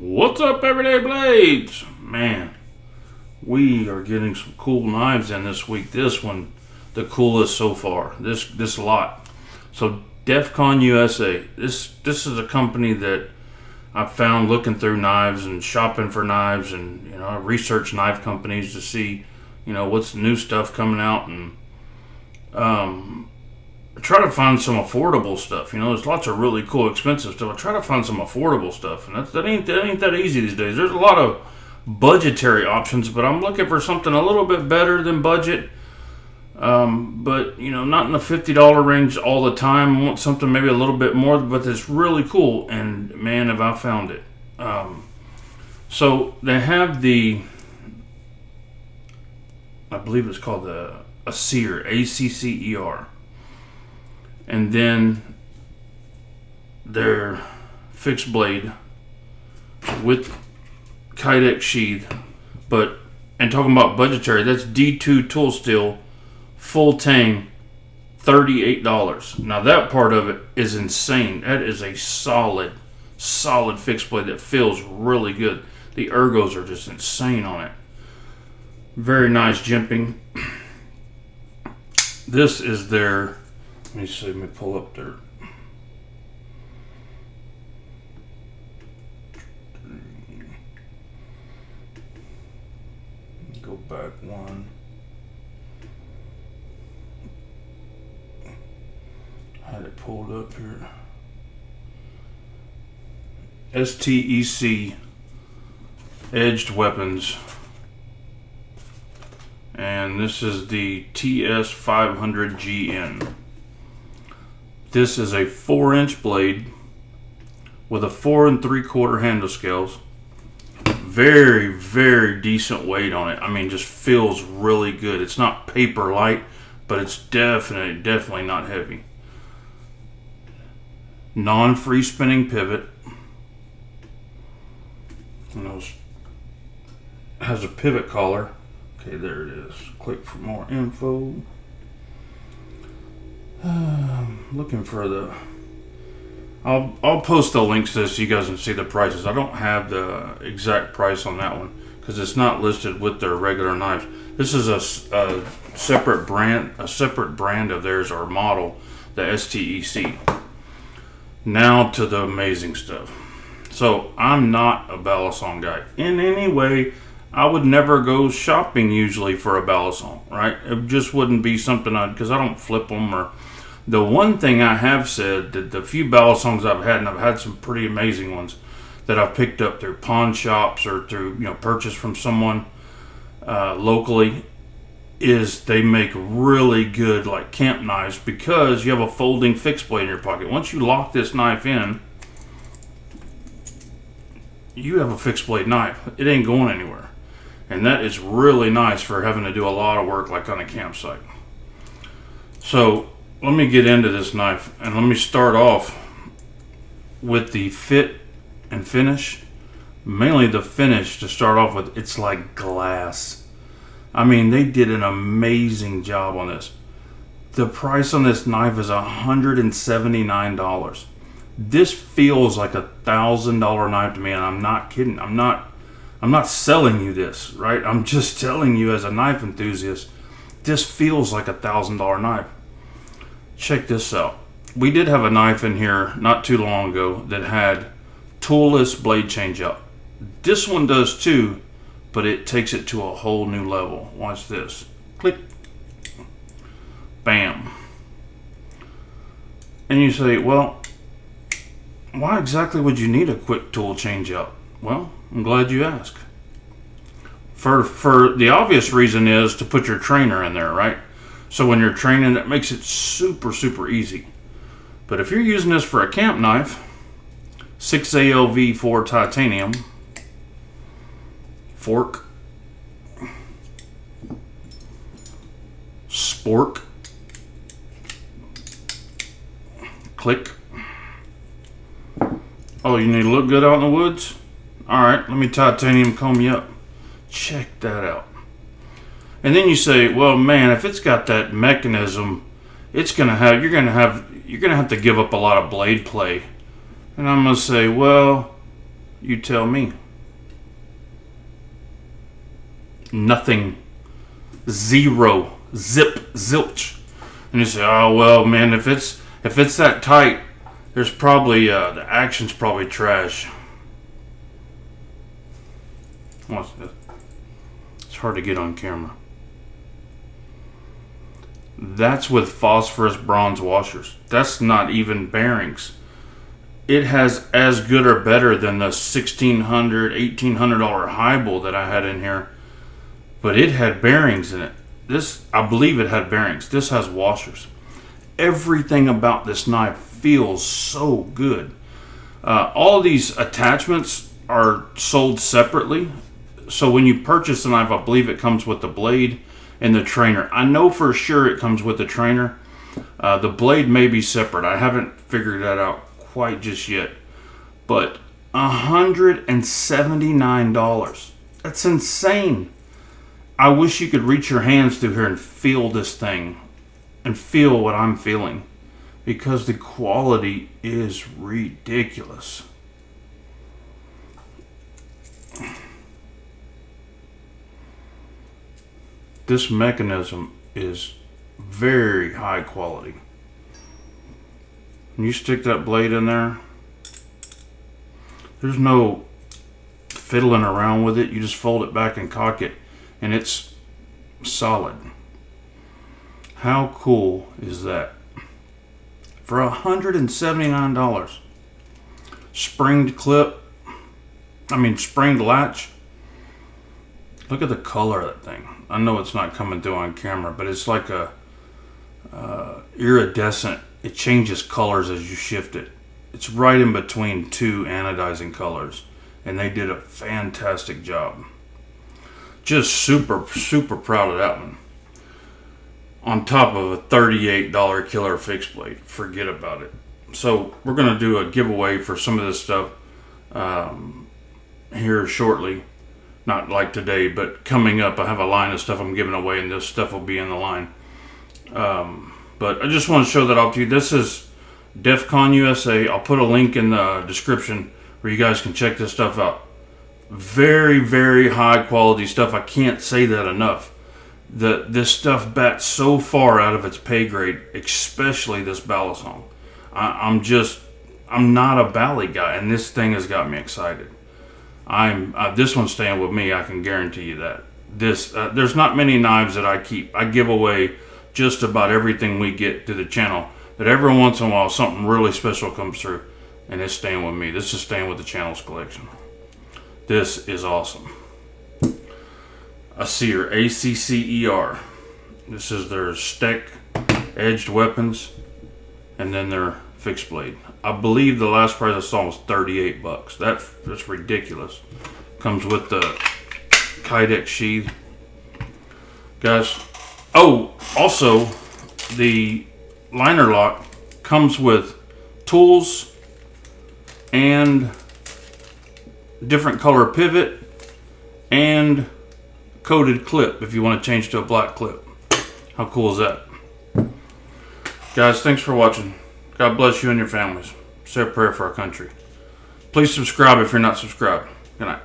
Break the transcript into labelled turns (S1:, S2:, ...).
S1: What's up, Everyday Blades? Man, we are getting some cool knives in this week. This one, the coolest so far. This lot. So DEFCON-USA. This is a company that I found looking through knives and shopping for knives, and I research knife companies to see, what's the new stuff coming out, and I try to find some affordable stuff. There's lots of really cool, expensive stuff. I try to find some affordable stuff, and that ain't that easy these days. There's a lot of budgetary options, but I'm looking for something a little bit better than budget. But not in the $50 range all the time. I want something maybe a little bit more, but it's really cool. And man, have I found it. So they have I believe it's called the Accer, ACCER. And then their fixed blade with Kydex sheath. And talking about budgetary, that's D2 tool steel, full tang, $38. Now that part of it is insane. That is a solid fixed blade that feels really good. The ergos are just insane on it. Very nice jimping. This is their, let me pull up their, go back one. I had it pulled up here. STEC edged weapons. And this is the TS500GN. This is a 4-inch blade with a 4 3/4 handle scales. Very, very decent weight on it. I mean, just feels really good. It's not paper light, but it's definitely not heavy. Non-free spinning pivot. And has a pivot collar. Okay, there it is. Click for more info. Looking for the... I'll post the links to this so you guys can see the prices. I don't have the exact price on that one because it's not listed with their regular knives. This is a separate brand of theirs or model, the STEC. Now to the amazing stuff. So I'm not a balisong guy in any way. I would never go shopping usually for a balisong, right? It just wouldn't be something because I don't flip them. Or the one thing I have said that the few balisongs I've had, and I've had some pretty amazing ones that I've picked up through pawn shops or through purchase from someone locally, is they make really good like camp knives because you have a folding fixed blade in your pocket. Once you lock this knife in, you have a fixed blade knife. It ain't going anywhere. And that is really nice for having to do a lot of work like on a campsite. So let me get into this knife and let me start off with the fit and finish. Mainly the finish to start off with. It's like glass. I mean, they did an amazing job on this. The price on this knife is $179. This feels like $1,000 knife to me, and I'm not kidding. I'm not selling you this, right? I'm just telling you as a knife enthusiast, this feels like $1,000 knife. Check this out. We did have a knife in here not too long ago that had toolless blade change up. This one does too, but it takes it to a whole new level. Watch this. Click. Bam. And you say, well, why exactly would you need a quick tool change out? Well, I'm glad you asked. For the obvious reason is to put your trainer in there, right? So when you're training, it makes it super easy. But if you're using this for a camp knife, 6ALV4 titanium, fork, spork, click. Oh, you need to look good out in the woods? Alright, let me titanium comb you up. Check that out. And then you say, well, man, if it's got that mechanism, you're gonna have to give up a lot of blade play. And I'm gonna say, well, You tell me. Nothing. Zero. Zip. Zilch. And you say, oh well, man, if it's that tight, there's probably the action's probably trash. It's hard to get on camera. That's with phosphorus bronze washers. That's not even bearings. It has as good or better than the $1,600, $1,800 highball that I had in here. But it had bearings in it. This, I believe it had bearings. This has washers. Everything about this knife feels so good. All these attachments are sold separately. So when you purchase the knife, I believe it comes with the blade and the trainer. I know for sure it comes with the trainer. The blade may be separate. I haven't figured that out quite just yet. But $179. That's insane. I wish you could reach your hands through here and feel this thing. And feel what I'm feeling. Because the quality is ridiculous. This mechanism is very high quality. When you stick that blade in there, there's no fiddling around with it. You just fold it back and cock it, and it's solid. How cool is that? For $179. Springed clip. Springed latch. Look at the color of that thing. I know it's not coming through on camera, but it's like a iridescent. It changes colors as you shift it. It's right in between two anodizing colors, and they did a fantastic job. Just super, super proud of that one. On top of a $38 killer fixed blade. Forget about it. So we're going to do a giveaway for some of this stuff here shortly. Not like today, but coming up. I have a line of stuff I'm giving away, and this stuff will be in the line. But I just want to show that off to you. This is DEFCON-USA. I'll put a link in the description where you guys can check this stuff out. Very, very high quality stuff. I can't say that enough. This stuff bats so far out of its pay grade, especially this balisong. I'm not a Bali guy, and this thing has got me excited. This one's staying with me. I can guarantee you that. There's not many knives that I keep. I give away just about everything we get to the channel. But every once in a while, something really special comes through, and it's staying with me. This is staying with the channel's collection. This is awesome. A Seer, ACCER. This is their Steck edged weapons, and then their fixed blade. I believe the last price I saw was $38. That's ridiculous. Comes with the Kydex sheath, guys. Oh, also the liner lock comes with tools and different color pivot and coated clip if you want to change to a black clip. How cool is that? Guys, thanks for watching. God bless you and your families. Say a prayer for our country. Please subscribe if you're not subscribed. Good night.